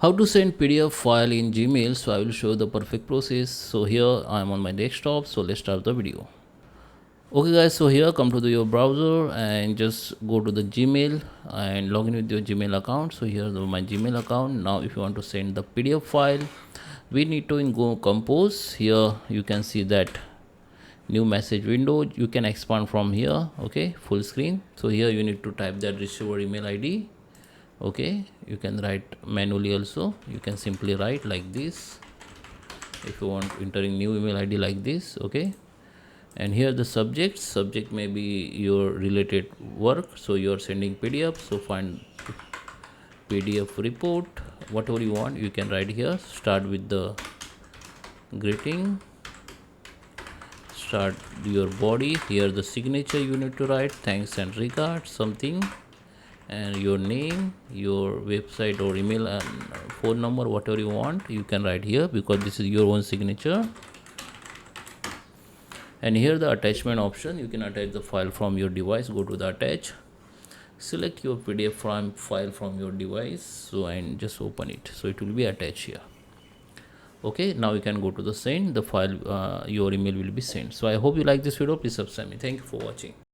How to send PDF file in Gmail. So I will show the perfect process. So here I am on my desktop, so let's start the video. Okay guys, so here come to your browser and just go to the Gmail and log in with your Gmail account. So here is my Gmail account. Now if you want to send the PDF file, we need to go compose. Here you can see that new message window. You can expand from here. Okay, full screen. So here you need to type that receiver email ID. Okay, you can write manually also. You can simply write like this if you want entering new email ID like this. Okay, and here the subject may be your related work, so you are sending PDF, so find PDF report, whatever you want you can write here. Start with the greeting, start your body. Here the signature you need to write thanks and regards something, and your name, your website or email and phone number, whatever you want you can write here, because this is your own signature. And here the attachment option, you can attach the file from your device. Go to the attach, select your PDF file from your device, so and just open it, so it will be attached here. Okay, now you can go to the send the file, your email will be sent. So I hope you like this video. Please subscribe me. Thank you for watching.